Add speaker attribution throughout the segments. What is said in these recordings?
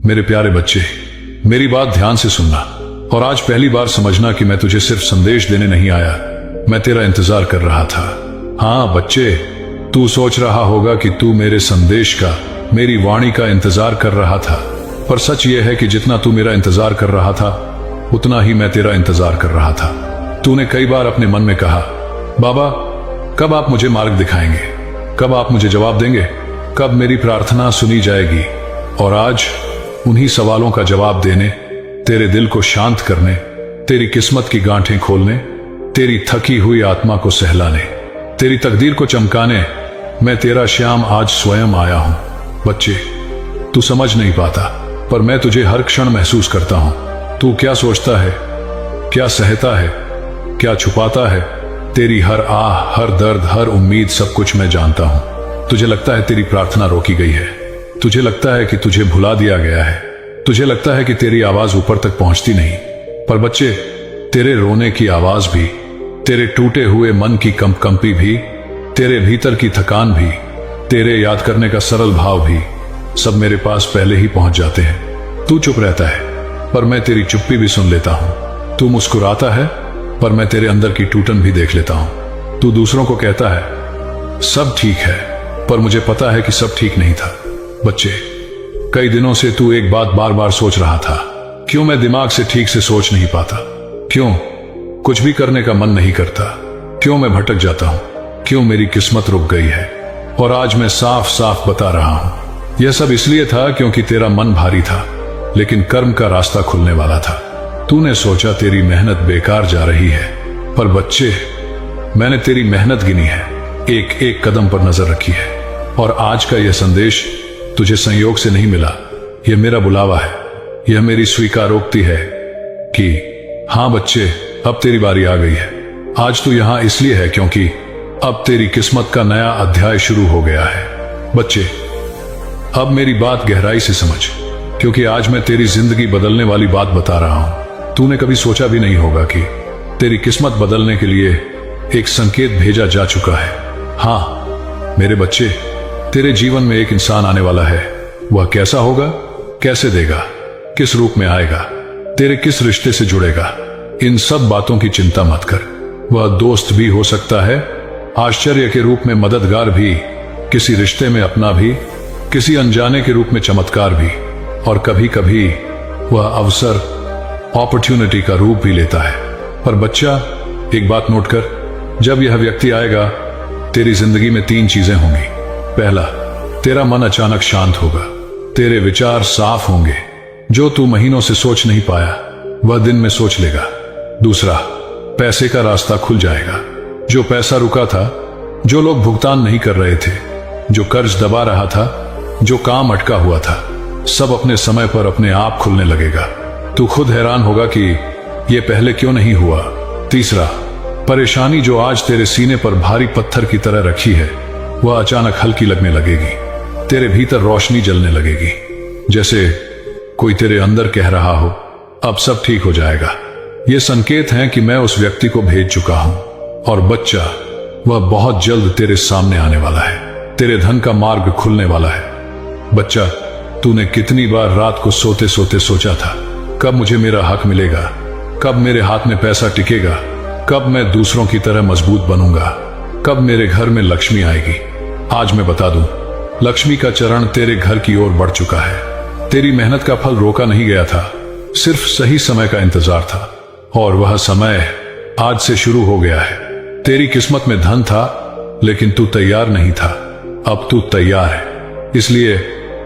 Speaker 1: मेरे प्यारे बच्चे, मेरी बात ध्यान से सुनना और आज पहली बार समझना कि मैं तुझे सिर्फ संदेश देने नहीं आया, मैं तेरा इंतजार कर रहा था। हाँ बच्चे, तू सोच रहा होगा कि तू मेरे संदेश का, मेरी वाणी का इंतजार कर रहा था, पर सच यह है कि जितना तू मेरा इंतजार कर रहा था उतना ही मैं तेरा इंतजार कर रहा था। तूने कई बार अपने मन में कहा, बाबा कब आप मुझे मार्ग दिखाएंगे, कब आप मुझे जवाब देंगे, कब मेरी प्रार्थना सुनी जाएगी। और आज उन्हीं सवालों का जवाब देने, तेरे दिल को शांत करने, तेरी किस्मत की गांठें खोलने, तेरी थकी हुई आत्मा को सहलाने, तेरी तकदीर को चमकाने मैं तेरा श्याम आज स्वयं आया हूं। बच्चे, तू समझ नहीं पाता, पर मैं तुझे हर क्षण महसूस करता हूं। तू क्या सोचता है, क्या सहता है, क्या छुपाता है, तेरी हर आह, हर दर्द, हर उम्मीद, सब कुछ मैं जानता हूं। तुझे लगता है तेरी प्रार्थना रोकी गई है, तुझे लगता है कि तुझे भुला दिया गया है, तुझे लगता है कि तेरी आवाज ऊपर तक पहुंचती नहीं। पर बच्चे, तेरे रोने की आवाज भी, तेरे टूटे हुए मन की कंपी भी, तेरे भीतर की थकान भी, तेरे याद करने का सरल भाव भी, सब मेरे पास पहले ही पहुंच जाते हैं। तू चुप रहता है, पर मैं तेरी चुप्पी भी सुन लेता हूं। तू मुस्कुराता है, पर मैं तेरे अंदर की टूटन भी देख लेता हूं। तू दूसरों को कहता है सब ठीक है, पर मुझे पता है कि सब ठीक नहीं था। बच्चे, कई दिनों से तू एक बात बार बार सोच रहा था, क्यों मैं दिमाग से ठीक से सोच नहीं पाता, क्यों कुछ भी करने का मन नहीं करता, क्यों मैं भटक जाता हूं, क्यों मेरी किस्मत रुक गई है। और आज मैं साफ साफ बता रहा हूं, यह सब इसलिए था क्योंकि तेरा मन भारी था, लेकिन कर्म का रास्ता खुलने वाला था। तूने सोचा तेरी मेहनत बेकार जा रही है, पर बच्चे, मैंने तेरी मेहनत गिनी है, एक एक कदम पर नजर रखी है। और आज का यह संदेश तुझे संयोग से नहीं मिला, यह मेरा बुलावा है, यह मेरी स्वीकारोक्ति है कि हां बच्चे, अब तेरी बारी आ गई है। आज तू यहां इसलिए है क्योंकि अब तेरी किस्मत का नया अध्याय शुरू हो गया है। बच्चे, अब मेरी बात गहराई से समझ, क्योंकि आज मैं तेरी जिंदगी बदलने वाली बात बता रहा हूं। तूने कभी सोचा भी नहीं होगा कि तेरी किस्मत बदलने के लिए एक संकेत भेजा जा चुका है। हां मेरे बच्चे, तेरे जीवन में एक इंसान आने वाला है। वह कैसा होगा, कैसे देगा, किस रूप में आएगा, तेरे किस रिश्ते से जुड़ेगा, इन सब बातों की चिंता मत कर। वह दोस्त भी हो सकता है, आश्चर्य के रूप में मददगार भी, किसी रिश्ते में अपना भी, किसी अनजाने के रूप में चमत्कार भी, और कभी कभी वह अवसर, अपॉर्चुनिटी का रूप भी लेता है। पर बच्चा, एक बात नोट कर, जब यह व्यक्ति आएगा तेरी जिंदगी में 3 चीजें होंगी। पहला, तेरा मन अचानक शांत होगा, तेरे विचार साफ होंगे, जो तू महीनों से सोच नहीं पाया वह दिन में सोच लेगा। दूसरा, पैसे का रास्ता खुल जाएगा, जो पैसा रुका था, जो लोग भुगतान नहीं कर रहे थे, जो कर्ज दबा रहा था, जो काम अटका हुआ था, सब अपने समय पर अपने आप खुलने लगेगा। तू खुद हैरान होगा कि यह पहले क्यों नहीं हुआ। तीसरा, परेशानी जो आज तेरे सीने पर भारी पत्थर की तरह रखी है, वह अचानक हल्की लगने लगेगी, तेरे भीतर रोशनी जलने लगेगी, जैसे कोई तेरे अंदर कह रहा हो अब सब ठीक हो जाएगा। ये संकेत हैं कि मैं उस व्यक्ति को भेज चुका हूं। और बच्चा, वह बहुत जल्द तेरे सामने आने वाला है, तेरे धन का मार्ग खुलने वाला है। बच्चा, तूने कितनी बार रात को सोते सोते सोचा था, कब मुझे मेरा हक मिलेगा, कब मेरे हाथ में पैसा टिकेगा, कब मैं दूसरों की तरह मजबूत बनूंगा, कब मेरे घर में लक्ष्मी आएगी। आज मैं बता दूं, लक्ष्मी का चरण तेरे घर की ओर बढ़ चुका है। तेरी मेहनत का फल रोका नहीं गया था, सिर्फ सही समय का इंतजार था, और वह समय आज से शुरू हो गया है। तेरी किस्मत में धन था, लेकिन तू तैयार नहीं था, अब तू तैयार है। इसलिए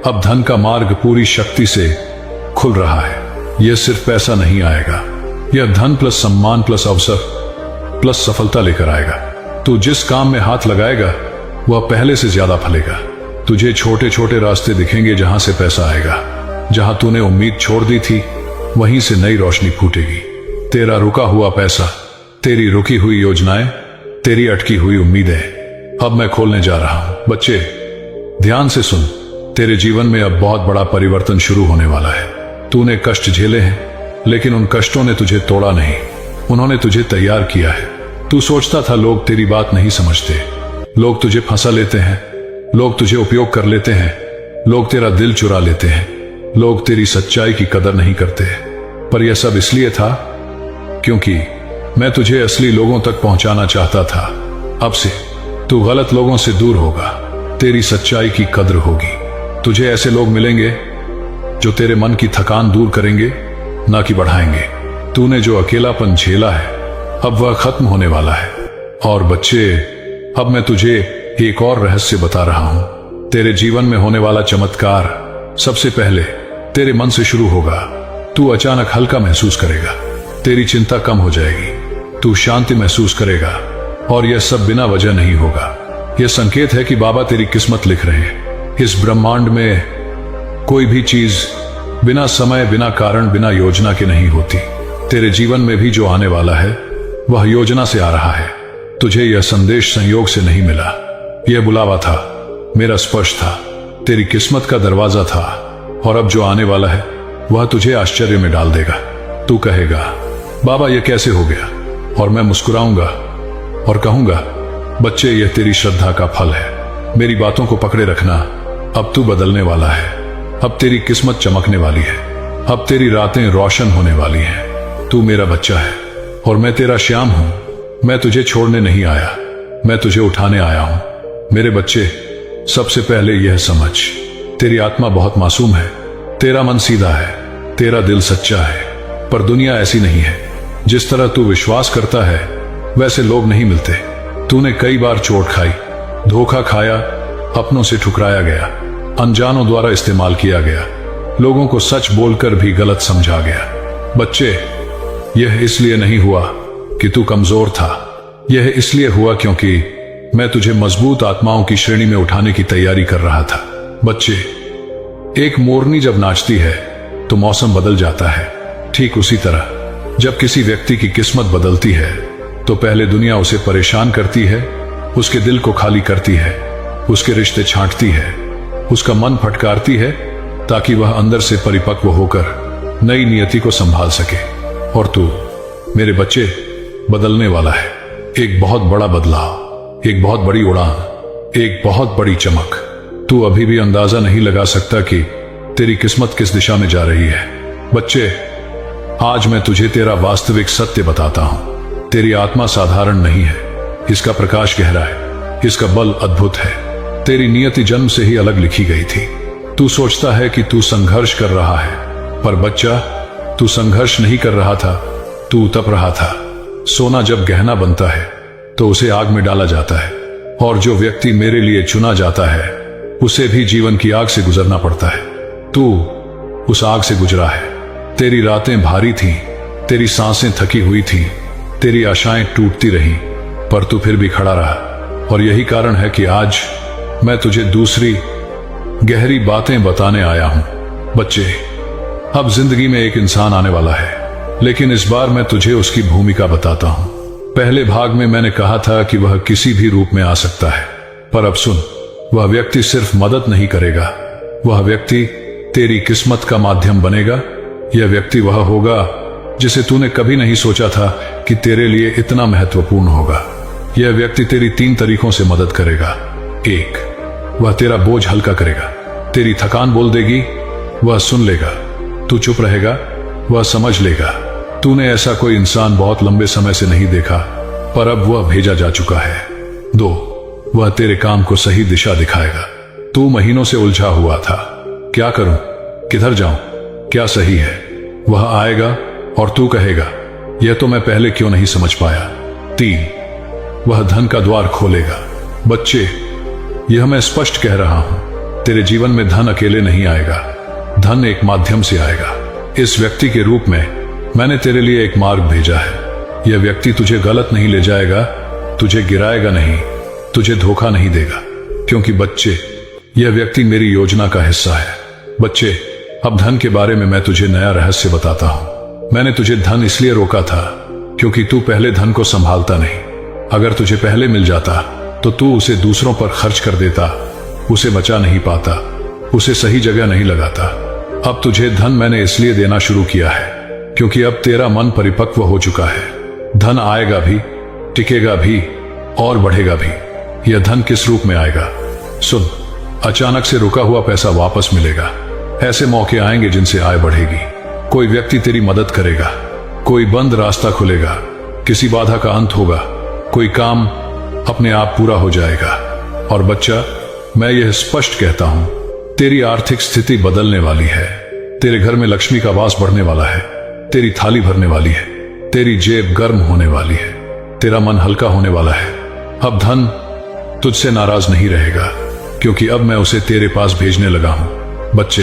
Speaker 1: अब धन का मार्ग पूरी शक्ति से खुल रहा है। यह सिर्फ पैसा नहीं आएगा, यह धन प्लस सम्मान प्लस अवसर प्लस सफलता लेकर आएगा। तू जिस काम में हाथ लगाएगा वह पहले से ज्यादा फलेगा। तुझे छोटे छोटे रास्ते दिखेंगे जहां से पैसा आएगा, जहां तूने उम्मीद छोड़ दी थी वहीं से नई रोशनी फूटेगी। तेरा रुका हुआ पैसा, तेरी रुकी हुई योजनाएं, तेरी अटकी हुई उम्मीदें अब मैं खोलने जा रहा हूं। बच्चे, ध्यान से सुन, तेरे जीवन में अब बहुत बड़ा परिवर्तन शुरू होने वाला है। तूने कष्ट झेले हैं, लेकिन उन कष्टों ने तुझे तोड़ा नहीं, उन्होंने तुझे तैयार किया है। तू सोचता था लोग तेरी बात नहीं समझते, लोग तुझे फंसा लेते हैं, लोग तुझे उपयोग कर लेते हैं, लोग तेरा दिल चुरा लेते हैं, लोग तेरी सच्चाई की कदर नहीं करते, पर यह सब इसलिए था क्योंकि मैं तुझे असली लोगों तक पहुंचाना चाहता था। अब से तू गलत लोगों से दूर होगा, तेरी सच्चाई की कद्र होगी। तुझे ऐसे लोग मिलेंगे जो तेरे मन की थकान दूर करेंगे, ना कि बढ़ाएंगे। तूने जो अकेलापन झेला है अब वह खत्म होने वाला है। और बच्चे, अब मैं तुझे एक और रहस्य बता रहा हूं। तेरे जीवन में होने वाला चमत्कार सबसे पहले तेरे मन से शुरू होगा। तू अचानक हल्का महसूस करेगा, तेरी चिंता कम हो जाएगी, तू शांति महसूस करेगा। और यह सब बिना वजह नहीं होगा। यह संकेत है कि बाबा तेरी किस्मत लिख रहे हैं। इस ब्रह्मांड में कोई भी चीज बिना समय, बिना कारण, बिना योजना के नहीं होती। तेरे जीवन में भी जो आने वाला है वह योजना से आ रहा है। तुझे यह संदेश संयोग से नहीं मिला, यह बुलावा था, मेरा स्पर्श था, तेरी किस्मत का दरवाजा था। और अब जो आने वाला है वह तुझे आश्चर्य में डाल देगा। तू कहेगा, बाबा यह कैसे हो गया? और मैं मुस्कुराऊंगा और कहूंगा, बच्चे यह तेरी श्रद्धा का फल है। मेरी बातों को पकड़े रखना, अब तू बदलने वाला है। अब तेरी किस्मत चमकने वाली है, अब तेरी रातें रोशन होने वाली हैं। तू मेरा बच्चा है और मैं तेरा श्याम हूं। मैं तुझे छोड़ने नहीं आया, मैं तुझे उठाने आया हूं। मेरे बच्चे, सबसे पहले यह समझ, तेरी आत्मा बहुत मासूम है, तेरा मन सीधा है, तेरा दिल सच्चा है। पर दुनिया ऐसी नहीं है। जिस तरह तू विश्वास करता है वैसे लोग नहीं मिलते। तूने कई बार चोट खाई, धोखा खाया, अपनों से ठुकराया गया, अनजानों द्वारा इस्तेमाल किया गया, लोगों को सच बोलकर भी गलत समझा गया। बच्चे, यह इसलिए नहीं हुआ कि तू कमजोर था, यह इसलिए हुआ क्योंकि मैं तुझे मजबूत आत्माओं की श्रेणी में उठाने की तैयारी कर रहा था। बच्चे, एक मोरनी जब नाचती है तो मौसम बदल जाता है। ठीक उसी तरह जब किसी व्यक्ति की किस्मत बदलती है तो पहले दुनिया उसे परेशान करती है, उसके दिल को खाली करती है, उसके रिश्ते छांटती है, उसका मन फटकारती है, ताकि वह अंदर से परिपक्व होकर नई नियति को संभाल सके। और तू मेरे बच्चे बदलने वाला है। एक बहुत बड़ा बदलाव, एक बहुत बड़ी उड़ान, एक बहुत बड़ी चमक। तू अभी भी अंदाजा नहीं लगा सकता कि तेरी किस्मत किस दिशा में जा रही है। बच्चे, आज मैं तुझे तेरा वास्तविक सत्य बताता हूं। तेरी आत्मा साधारण नहीं है, इसका प्रकाश गहरा है, इसका बल अद्भुत है। तेरी नियति जन्म से ही अलग लिखी गई थी। तू सोचता है कि तू संघर्ष कर रहा है, पर बच्चा, तू संघर्ष नहीं कर रहा था, तू तप रहा था। सोना जब गहना बनता है तो उसे आग में डाला जाता है, और जो व्यक्ति मेरे लिए चुना जाता है उसे भी जीवन की आग से गुजरना पड़ता है। तू उस आग से गुजरा है। तेरी रातें भारी थीं, तेरी सांसें थकी हुई थीं, तेरी आशाएं टूटती रहीं, पर तू फिर भी खड़ा रहा। और यही कारण है कि आज मैं तुझे दूसरी गहरी बातें बताने आया हूं। बच्चे, अब जिंदगी में एक इंसान आने वाला है, लेकिन इस बार मैं तुझे उसकी भूमिका बताता हूं। पहले भाग में मैंने कहा था कि वह किसी भी रूप में आ सकता है, पर अब सुन, वह व्यक्ति सिर्फ मदद नहीं करेगा, वह व्यक्ति तेरी किस्मत का माध्यम बनेगा। यह व्यक्ति वह होगा जिसे तूने कभी नहीं सोचा था कि तेरे लिए इतना महत्वपूर्ण होगा। यह व्यक्ति तेरी 3 तरीकों से मदद करेगा। 1, वह तेरा बोझ हल्का करेगा। तेरी थकान बोल देगी, वह सुन लेगा। तू चुप रहेगा, वह समझ लेगा। तूने ऐसा कोई इंसान बहुत लंबे समय से नहीं देखा, पर अब वह भेजा जा चुका है। 2, वह तेरे काम को सही दिशा दिखाएगा। तू महीनों से उलझा हुआ था, क्या करूं, किधर जाऊं, क्या सही है। वह आएगा और तू कहेगा, यह तो मैं पहले क्यों नहीं समझ पाया। 3, वह धन का द्वार खोलेगा। बच्चे, यह मैं स्पष्ट कह रहा हूं, तेरे जीवन में धन अकेले नहीं आएगा, धन एक माध्यम से आएगा। इस व्यक्ति के रूप में मैंने तेरे लिए एक मार्ग भेजा है। यह व्यक्ति तुझे गलत नहीं ले जाएगा, तुझे गिराएगा नहीं, तुझे धोखा नहीं देगा, क्योंकि बच्चे, यह व्यक्ति मेरी योजना का हिस्सा है। बच्चे, अब धन के बारे में मैं तुझे नया रहस्य बताता हूं। मैंने तुझे धन इसलिए रोका था क्योंकि तू पहले धन को संभालता नहीं। अगर तुझे पहले मिल जाता तो तू उसे दूसरों पर खर्च कर देता, उसे बचा नहीं पाता, उसे सही जगह नहीं लगाता। अब तुझे धन मैंने इसलिए देना शुरू किया है क्योंकि अब तेरा मन परिपक्व हो चुका है। धन आएगा भी, टिकेगा भी और बढ़ेगा भी। यह धन किस रूप में आएगा? सुन, अचानक से रुका हुआ पैसा वापस मिलेगा, ऐसे मौके आएंगे जिनसे आय बढ़ेगी। कोई व्यक्ति तेरी मदद करेगा, कोई बंद रास्ता खुलेगा, किसी बाधा का अंत होगा, कोई काम अपने आप पूरा हो जाएगा। और बच्चा, मैं यह स्पष्ट कहता हूं, तेरी आर्थिक स्थिति बदलने वाली है। तेरे घर में लक्ष्मी का वास बढ़ने वाला है, तेरी थाली भरने वाली है, तेरी जेब गर्म होने वाली है, तेरा मन हल्का होने वाला है। अब धन तुझसे नाराज नहीं रहेगा, क्योंकि अब मैं उसे तेरे पास भेजने लगा हूं। बच्चे,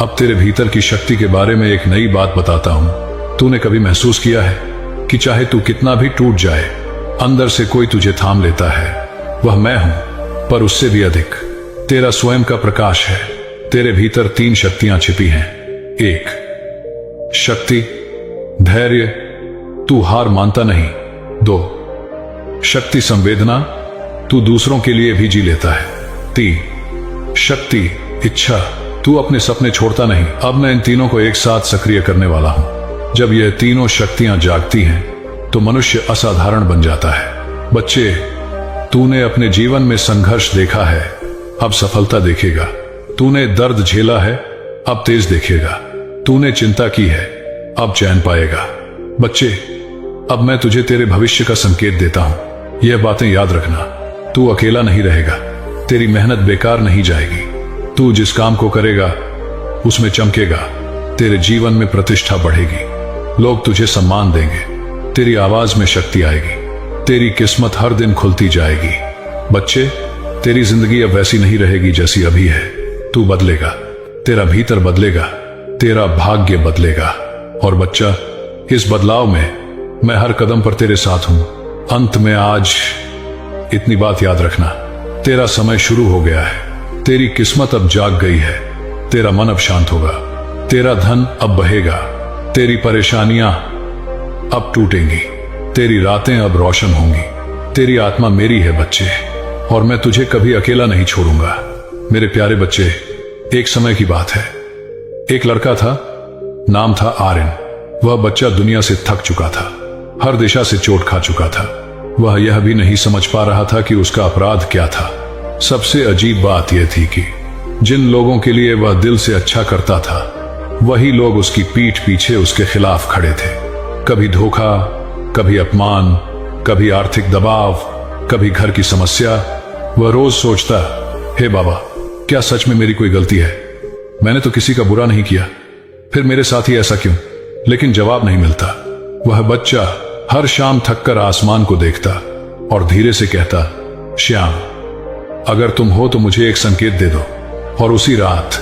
Speaker 1: अब तेरे भीतर की शक्ति के बारे में एक नई बात बताता हूं। तूने कभी महसूस किया है कि चाहे तू कितना भी टूट जाए, अंदर से कोई तुझे थाम लेता है? वह मैं हूं, पर उससे भी अधिक तेरा स्वयं का प्रकाश है। तेरे भीतर 3 शक्तियां छिपी हैं। 1 शक्ति धैर्य, तू हार मानता नहीं। 2 शक्ति संवेदना, तू दूसरों के लिए भी जी लेता है। 3 शक्ति इच्छा, तू अपने सपने छोड़ता नहीं। अब मैं इन तीनों को एक साथ सक्रिय करने वाला हूं। जब यह तीनों शक्तियां जागती हैं तो मनुष्य असाधारण बन जाता है। बच्चे, तूने अपने जीवन में संघर्ष देखा है, अब सफलता देखेगा। तूने दर्द झेला है, अब तेज देखेगा। तूने चिंता की है, अब चैन पाएगा। बच्चे, अब मैं तुझे तेरे भविष्य का संकेत देता हूं। यह बातें याद रखना, तू अकेला नहीं रहेगा, तेरी मेहनत बेकार नहीं जाएगी। तू जिस काम को करेगा उसमें चमकेगा, तेरे जीवन में प्रतिष्ठा बढ़ेगी, लोग तुझे सम्मान देंगे, तेरी आवाज में शक्ति आएगी, तेरी किस्मत हर दिन खुलती जाएगी। बच्चे, तेरी जिंदगी अब वैसी नहीं रहेगी जैसी अभी है। तू बदलेगा, तेरा भीतर बदलेगा, तेरा भाग्य बदलेगा। और बच्चा, इस बदलाव में मैं हर कदम पर तेरे साथ हूं। अंत में आज इतनी बात याद रखना, तेरा समय शुरू हो गया है, तेरी किस्मत अब जाग गई है, तेरा मन अब शांत होगा, तेरा धन अब बहेगा, तेरी परेशानियां अब टूटेंगी, तेरी रातें अब रोशन होंगी। तेरी आत्मा मेरी है बच्चे, और मैं तुझे कभी अकेला नहीं छोड़ूंगा। मेरे प्यारे बच्चे, एक समय की बात है, एक लड़का था, नाम था आर्यन। वह बच्चा दुनिया से थक चुका था, हर दिशा से चोट खा चुका था। वह यह भी नहीं समझ पा रहा था कि उसका अपराध क्या था। सबसे अजीब बात यह थी कि जिन लोगों के लिए वह दिल से अच्छा करता था, वही लोग उसकी पीठ पीछे उसके खिलाफ खड़े थे। कभी धोखा, कभी अपमान, कभी आर्थिक दबाव, कभी घर की समस्या। वह रोज सोचता, हे बाबा, क्या सच में मेरी कोई गलती है? मैंने तो किसी का बुरा नहीं किया, फिर मेरे साथ ही ऐसा क्यों? लेकिन जवाब नहीं मिलता। वह बच्चा हर शाम थककर आसमान को देखता और धीरे से कहता, श्याम, अगर तुम हो तो मुझे एक संकेत दे दो। और उसी रात,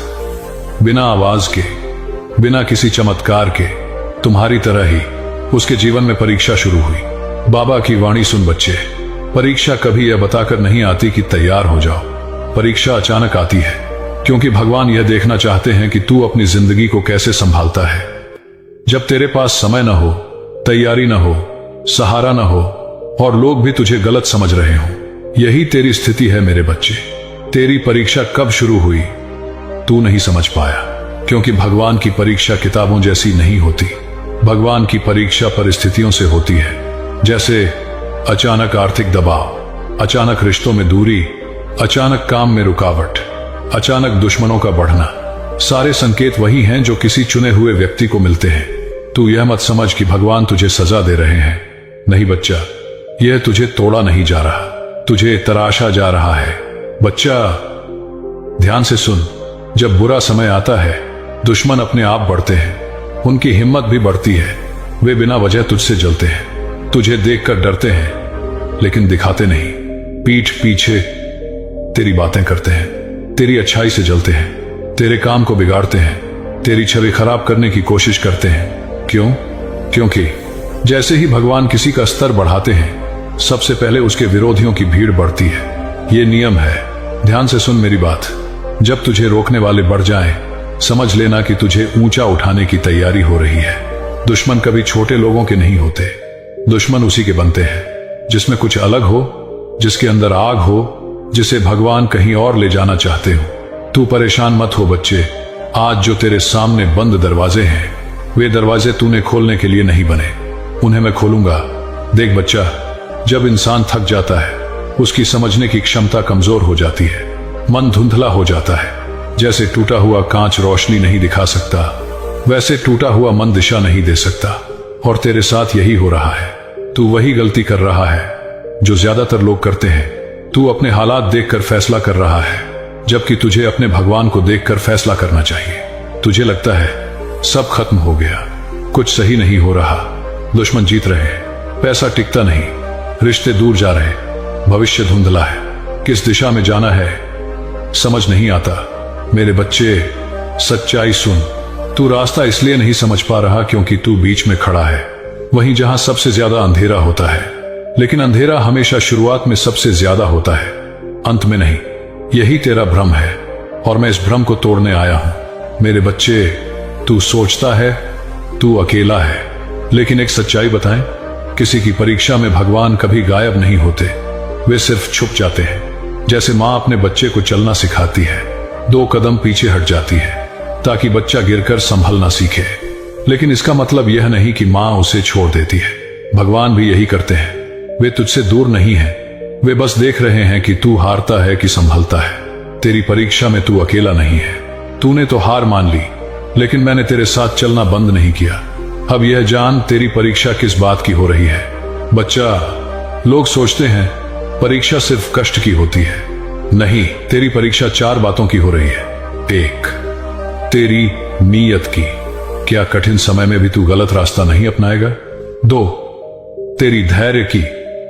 Speaker 1: बिना आवाज के, बिना किसी चमत्कार के, तुम्हारी तरह ही उसके जीवन में परीक्षा शुरू हुई। बाबा की वाणी सुन बच्चे, परीक्षा कभी यह बताकर नहीं आती कि तैयार हो जाओ। परीक्षा अचानक आती है, क्योंकि भगवान यह देखना चाहते हैं कि तू अपनी जिंदगी को कैसे संभालता है। जब तेरे पास समय न हो, तैयारी न हो, सहारा न हो, और लोग भी तुझे गलत समझ रहे हों, यही तेरी स्थिति है मेरे बच्चे। तेरी परीक्षा कब शुरू हुई तू नहीं समझ पाया, क्योंकि भगवान की परीक्षा किताबों जैसी नहीं होती। भगवान की परीक्षा परिस्थितियों से होती है, जैसे अचानक आर्थिक दबाव, अचानक रिश्तों में दूरी, अचानक काम में रुकावट, अचानक दुश्मनों का बढ़ना। सारे संकेत वही हैं जो किसी चुने हुए व्यक्ति को मिलते हैं। तू यह मत समझ कि भगवान तुझे सजा दे रहे हैं। नहीं बच्चा, यह तुझे तोड़ा नहीं जा रहा, तुझे तराशा जा रहा है। बच्चा, ध्यान से सुन, जब बुरा समय आता है, दुश्मन अपने आप बढ़ते हैं, उनकी हिम्मत भी बढ़ती है। वे बिना वजह तुझसे जलते हैं, तुझे देखकर डरते हैं, लेकिन दिखाते नहीं। पीठ पीछे तेरी बातें करते हैं, तेरी अच्छाई से जलते हैं, तेरे काम को बिगाड़ते हैं, तेरी छवि खराब करने की कोशिश करते हैं। क्यों? क्योंकि जैसे ही भगवान किसी का स्तर बढ़ाते हैं, सबसे पहले उसके विरोधियों की भीड़ बढ़ती है। यह नियम है। ध्यान से सुन मेरी बात। जब तुझे रोकने वाले बढ़ जाएं, समझ लेना कि तुझे ऊंचा उठाने की तैयारी हो रही है। दुश्मन कभी छोटे लोगों के नहीं होते, दुश्मन उसी के बनते हैं जिसमें कुछ अलग हो, जिसके अंदर आग हो, जिसे भगवान कहीं और ले जाना चाहते हो। तू परेशान मत हो बच्चे, आज जो तेरे सामने बंद दरवाजे हैं, वे दरवाजे तूने खोलने के लिए नहीं बने, उन्हें मैं खोलूंगा। देख बच्चा, जब इंसान थक जाता है, उसकी समझने की क्षमता कमजोर हो जाती है, मन धुंधला हो जाता है, जैसे टूटा हुआ कांच रोशनी नहीं दिखा सकता, वैसे टूटा हुआ मन दिशा नहीं दे सकता। और तेरे साथ यही हो रहा है। तू वही गलती कर रहा है जो ज्यादातर लोग करते हैं। तू अपने हालात देखकर फैसला कर रहा है, जबकि तुझे अपने भगवान को देखकर फैसला करना चाहिए। तुझे लगता है सब खत्म हो गया, कुछ सही नहीं हो रहा, दुश्मन जीत रहे, पैसा टिकता नहीं, रिश्ते दूर जा रहे, भविष्य धुंधला है, किस दिशा में जाना है समझ नहीं आता। मेरे बच्चे, सच्चाई सुन। तू रास्ता इसलिए नहीं समझ पा रहा क्योंकि तू बीच में खड़ा है, वहीं जहां सबसे ज्यादा अंधेरा होता है। लेकिन अंधेरा हमेशा शुरुआत में सबसे ज्यादा होता है, अंत में नहीं। यही तेरा भ्रम है और मैं इस भ्रम को तोड़ने आया हूं। मेरे बच्चे, तू सोचता है तू अकेला है, लेकिन एक सच्चाई बताएं, किसी की परीक्षा में भगवान कभी गायब नहीं होते, वे सिर्फ छुप जाते हैं। जैसे माँ अपने बच्चे को चलना सिखाती है, 2 कदम पीछे हट जाती है ताकि बच्चा गिरकर संभलना सीखे। लेकिन इसका मतलब यह नहीं कि माँ उसे छोड़ देती है। भगवान भी यही करते हैं, वे तुझसे दूर नहीं हैं, वे बस देख रहे हैं कि तू हारता है कि संभलता है। तेरी परीक्षा में तू अकेला नहीं है। तूने तो हार मान ली, लेकिन मैंने तेरे साथ चलना बंद नहीं किया। अब यह जान तेरी परीक्षा किस बात की हो रही है। बच्चा, लोग सोचते हैं परीक्षा सिर्फ कष्ट की होती है। नहीं, तेरी परीक्षा 4 बातों की हो रही है। 1, तेरी नीयत की, क्या कठिन समय में भी तू गलत रास्ता नहीं अपनाएगा। 2, तेरी धैर्य की,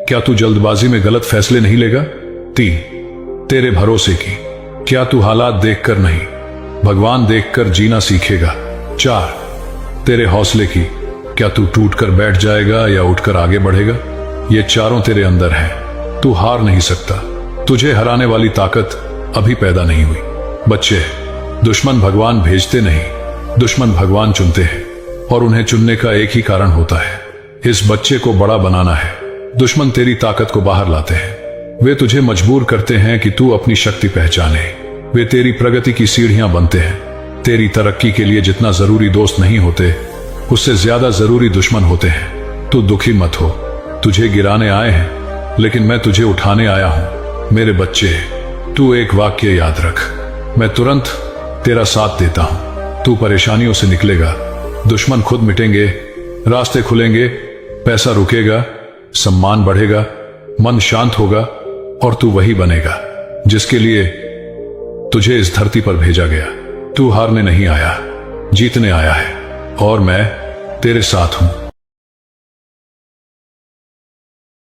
Speaker 1: क्या तू जल्दबाजी में गलत फैसले नहीं लेगा। 3, तेरे भरोसे की, क्या तू हालात देखकर नहीं, भगवान देखकर जीना सीखेगा। 4, तेरे हौसले की, क्या तू टूटकर बैठ जाएगा या उठकर आगे बढ़ेगा। ये चारों तेरे अंदर हैं, तू हार नहीं सकता। तुझे हराने वाली ताकत अभी पैदा नहीं हुई। बच्चे, दुश्मन भगवान भेजते नहीं, दुश्मन भगवान चुनते हैं, और उन्हें चुनने का एक ही कारण होता है, इस बच्चे को बड़ा बनाना है। दुश्मन तेरी ताकत को बाहर लाते हैं, वे तुझे मजबूर करते हैं कि तू अपनी शक्ति पहचाने। वे तेरी प्रगति की सीढ़ियां बनते हैं। तेरी तरक्की के लिए जितना जरूरी दोस्त नहीं होते, उससे ज्यादा जरूरी दुश्मन होते हैं। तू दुखी मत हो, तुझे गिराने आए हैं, लेकिन मैं तुझे उठाने आया हूं। मेरे बच्चे, तू एक वाक्य याद रख, मैं तुरंत तेरा साथ देता हूं। तू परेशानियों से निकलेगा, दुश्मन खुद मिटेंगे, रास्ते खुलेंगे, पैसा रुकेगा, सम्मान बढ़ेगा, मन शांत होगा, और तू वही बनेगा जिसके लिए तुझे इस धरती पर भेजा गया। तू हारने नहीं आया, जीतने आया है, और मैं तेरे साथ हूं।